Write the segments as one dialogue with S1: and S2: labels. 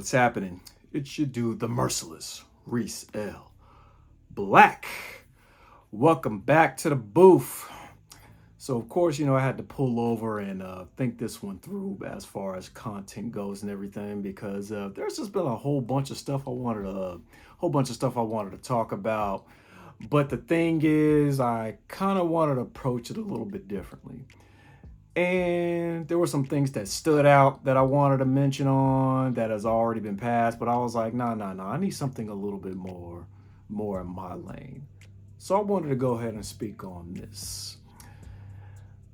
S1: What's happening? It's your dude, the merciless Reese L. Black. Welcome back to the booth. So, of course, I had to pull over and think this one through as far as content goes and everything, because there's just been a whole bunch of stuff I wanted to talk about. But the thing is, I kind of wanted to approach it a little bit differently. And there were some things that stood out that I wanted to mention on that has already been passed, but I was like, no, I need something a little bit more in my lane. So I wanted to go ahead and speak on this.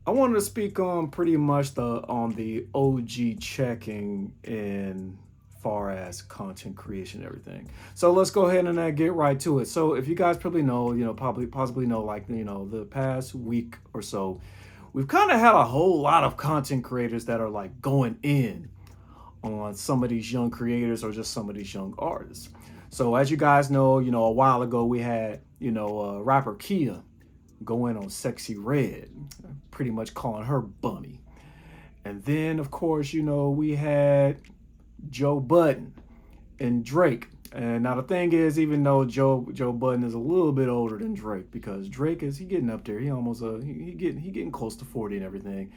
S1: I wanted to speak on pretty much on the OG checking in far as content creation and everything. So let's go ahead and get right to it. So if you guys probably know, possibly know, the past week or so, we've kind of had a whole lot of content creators that are like going in on some of these young creators or just some of these young artists. So as you guys know, a while ago we had, rapper Kia go in on Sexy Red, pretty much calling her Bunny. And then, of course, we had Joe Budden and Drake. And now the thing is, even though Joe Budden is a little bit older than Drake, because Drake he getting up there. He almost he getting close to 40 and everything.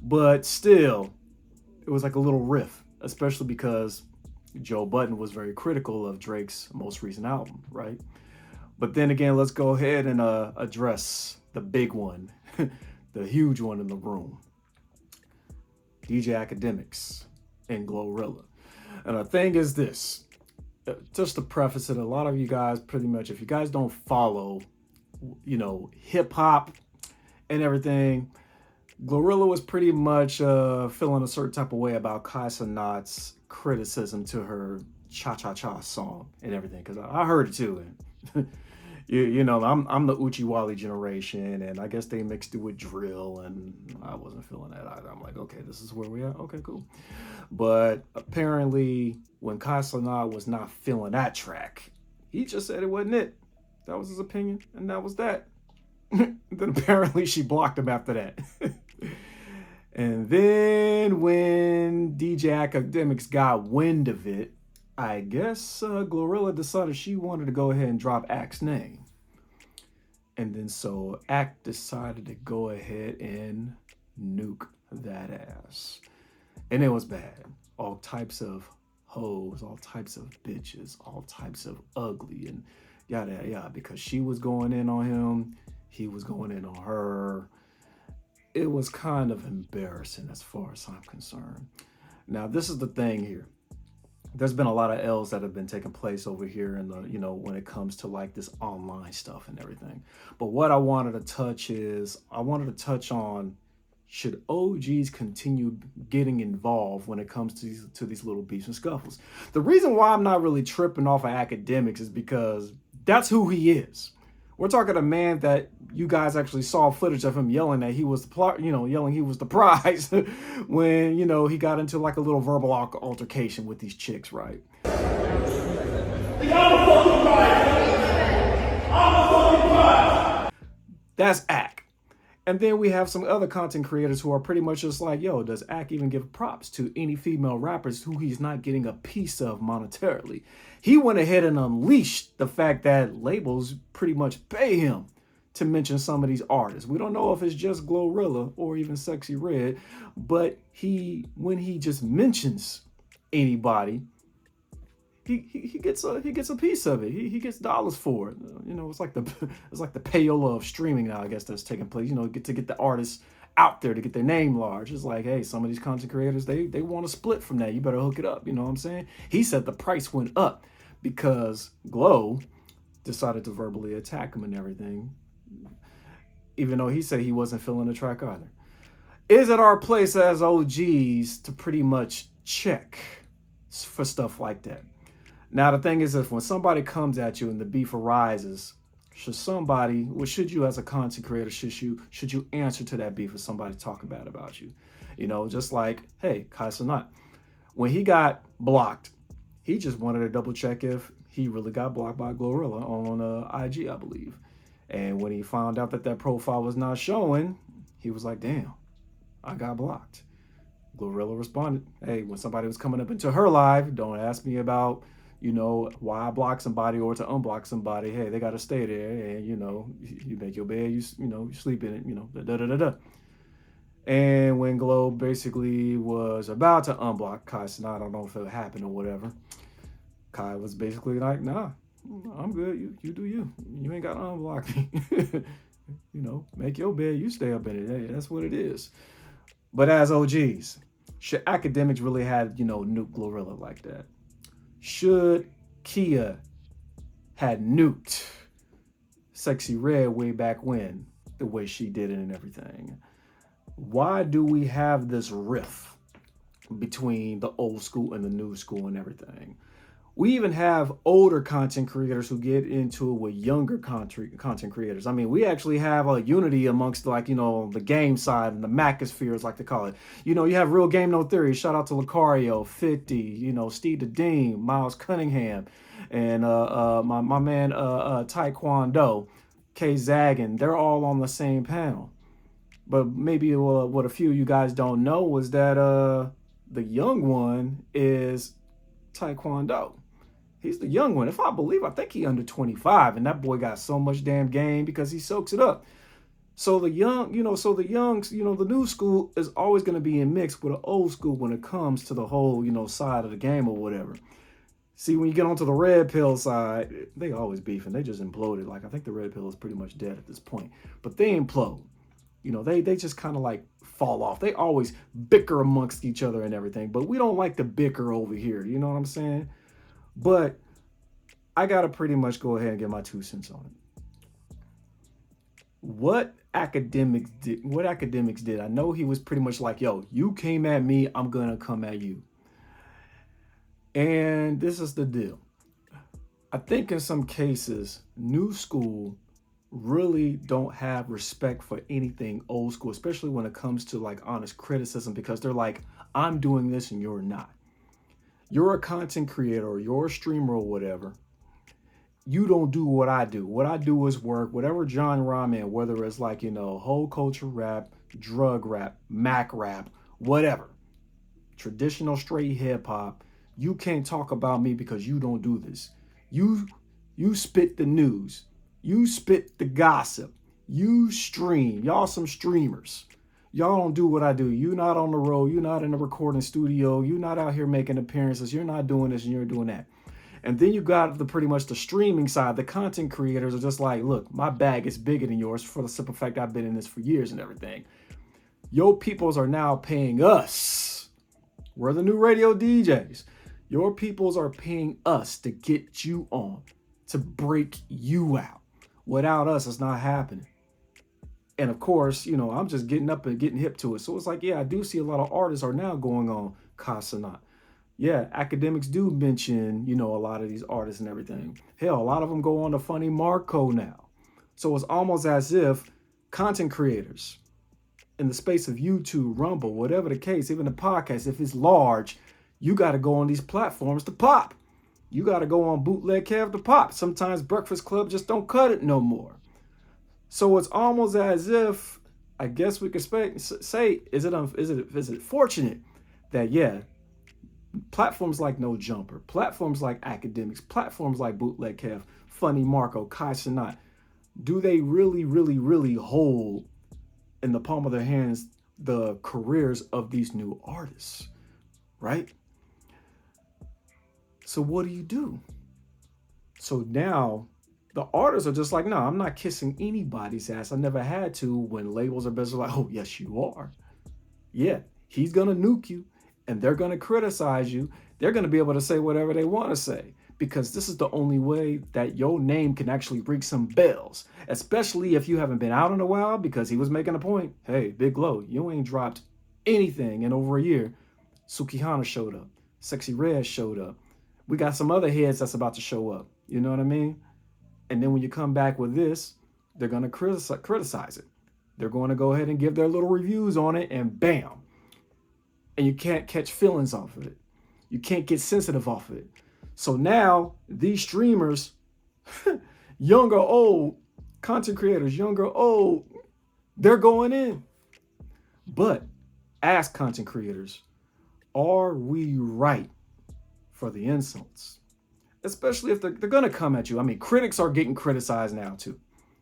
S1: But still, it was like a little riff, especially because Joe Budden was very critical of Drake's most recent album, right? But then again, let's go ahead and address the big one, the huge one in the room. DJ Akademiks and Glorilla. And the thing is this. Just to preface it, a lot of you guys pretty much, if you guys don't follow, hip hop and everything, Glorilla was pretty much feeling a certain type of way about Kai Cenat's criticism to her Cha Cha Cha song and everything, because I heard it too. And I'm the Uchi Wally generation, and I guess they mixed it with drill, and I wasn't feeling that either. I'm like, okay, this is where we are. Okay, cool. But apparently, when Kai Cenat was not feeling that track, he just said it wasn't it. That was his opinion, and that was that. Then apparently she blocked him after that. And then when DJ Akademiks got wind of it, I guess Glorilla decided she wanted to go ahead and drop Ak's name. And then so Ak decided to go ahead and nuke that ass. And it was bad. All types of hoes, all types of bitches, all types of ugly and yada yada, because she was going in on him, he was going in on her. It was kind of embarrassing as far as I'm concerned. Now, this is the thing here. There's been a lot of L's that have been taking place over here in the, when it comes to like this online stuff and everything. But what I wanted to touch on, should OGs continue getting involved when it comes to these little beefs and scuffles? The reason why I'm not really tripping off of Akademiks is because that's who he is. We're talking a man that you guys actually saw footage of him yelling that he was yelling he was the prize when, he got into like a little verbal altercation with these chicks, right? I'm a fucking prize. I'm a fucking prize. That's Ak. And then we have some other content creators who are pretty much just like, yo, does Ak even give props to any female rappers who he's not getting a piece of monetarily? He went ahead and unleashed the fact that labels pretty much pay him to mention some of these artists. We don't know if it's just Glorilla or even Sexy Red, but when he just mentions anybody, he gets a piece of it. He gets dollars for it. It's like the payola of streaming now, I guess, that's taking place. Get the artists out there to get their name large. It's like, hey, some of these content creators, they want to split from that. You better hook it up. You know what I'm saying? He said the price went up because Glow decided to verbally attack him and everything, even though he said he wasn't feeling the track either. Is it our place as OGs to pretty much check for stuff like that? Now, the thing is, if when somebody comes at you and the beef arises, should you as a content creator, should you answer to that beef if somebody talking bad about you? Just like, hey, Kai Cenat, when he got blocked, he just wanted to double check if he really got blocked by Glorilla on IG, I believe. And when he found out that profile was not showing, he was like, damn, I got blocked. Glorilla responded, hey, when somebody was coming up into her live, don't ask me about, why I block somebody or to unblock somebody. Hey, they got to stay there. And, you make your bed, you sleep in it, da da da da. And when Glow basically was about to unblock Kai Cenat, I don't know if it happened or whatever, Kai was basically like, nah, I'm good. You do you. You ain't got to unblock me. Make your bed, you stay up in it. Hey, that's what it is. But as OGs, should Akademiks really have, nuke Glorilla like that? Should Kia had nuked Sexy Red way back when, the way she did it and everything? Why do we have this rift between the old school and the new school and everything? We even have older content creators who get into it with younger content creators. I mean, we actually have a unity amongst the game side and the Macosphere, as like to call it. You have Real Game No Theory. Shout out to Lucario, 50, Steve the Dean, Miles Cunningham, and my man Taekwondo, K Zaggin. They're all on the same panel. But maybe what a few of you guys don't know was that the young one is Taekwondo. He's the young one. If I believe, I think he under 25, and that boy got so much damn game because he soaks it up. So the the new school is always going to be in mix with the old school when it comes to the whole, side of the game or whatever. See, when you get onto the red pill side, they always beefing. They just imploded. Like, I think the red pill is pretty much dead at this point. But they implode. They just kind of like fall off. They always bicker amongst each other and everything. But we don't like to bicker over here. You know what I'm saying? But I got to pretty much go ahead and get my 2 cents on it. What Akademiks did, I know he was pretty much like, yo, you came at me, I'm going to come at you. And this is the deal. I think in some cases, new school really don't have respect for anything old school, especially when it comes to like honest criticism, because they're like, I'm doing this and you're not. You're a content creator or you're a streamer or whatever. You don't do what I do. What I do is work, whatever genre I'm in, whether it's like, whole culture rap, drug rap, Mac rap, whatever. Traditional straight hip hop. You can't talk about me because you don't do this. You spit the news. You spit the gossip. You stream. Y'all some streamers. Y'all don't do what I do. You're not on the road. You're not in the recording studio. You're not out here making appearances. You're not doing this and you're doing that. And then you got pretty much the streaming side. The content creators are just like, look, my bag is bigger than yours for the simple fact I've been in this for years and everything. Your peoples are now paying us. We're the new radio DJs. Your peoples are paying us to get you on, to break you out. Without us, it's not happening. And of course, I'm just getting up and getting hip to it. So it's like, yeah, I do see a lot of artists are now going on Kai Cenat. Yeah, Akademiks do mention, a lot of these artists and everything. Hell, a lot of them go on to Funny Marco now. So it's almost as if content creators in the space of YouTube, Rumble, whatever the case, even the podcast, if it's large, you got to go on these platforms to pop. You got to go on Bootleg Kev to pop. Sometimes Breakfast Club just don't cut it no more. So it's almost as if, I guess we could say, is it fortunate that, yeah, platforms like No Jumper, platforms like Akademiks, platforms like Bootleg Kev, Funny Marco, Kai Cenat, do they really, really, really hold in the palm of their hands the careers of these new artists, right? So what do? So now the artists are just like, no, I'm not kissing anybody's ass. I never had to, when labels are basically like, oh, yes, you are. Yeah, he's going to nuke you and they're going to criticize you. They're going to be able to say whatever they want to say, because this is the only way that your name can actually ring some bells, especially if you haven't been out in a while, because he was making a point. Hey, Big Glow, you ain't dropped anything in over a year. Sukihana showed up. Sexy Red showed up. We got some other heads that's about to show up. You know what I mean? And then when you come back with this, they're going to criticize it. They're going to go ahead and give their little reviews on it, and bam. And you can't catch feelings off of it. You can't get sensitive off of it. So now these streamers, young or old, content creators, young or old, they're going in. But as content creators, are we right for the insults? Especially if they're going to come at you. I mean, critics are getting criticized now too.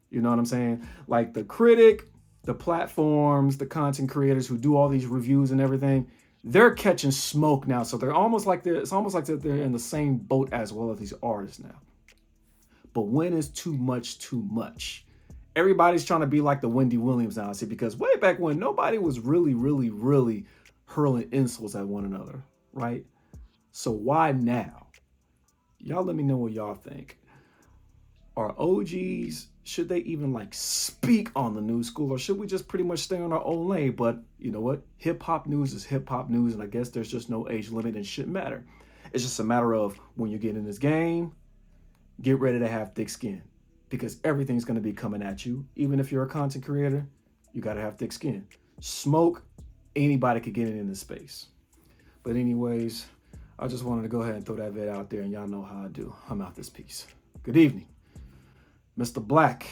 S1: You know what I'm saying? Like the critic, the platforms, the content creators who do all these reviews and everything, they're catching smoke now. So it's almost like they're in the same boat as well as these artists now. But when is too much too much? Everybody's trying to be like the Wendy Williams now, see, because way back when nobody was really hurling insults at one another, right? So why now? Y'all let me know what y'all think. Are OGs, should they even like speak on the new school, or should we just pretty much stay on our own lane? But you know what? Hip hop news is hip hop news, and I guess there's just no age limit and shouldn't matter. It's just a matter of when you get in this game, get ready to have thick skin, because everything's going to be coming at you. Even if you're a content creator, you got to have thick skin. Smoke, anybody could get in this space. But anyways, I just wanted to go ahead and throw that vid out there, and y'all know how I do. I'm out this piece. Good evening, Mr. Black.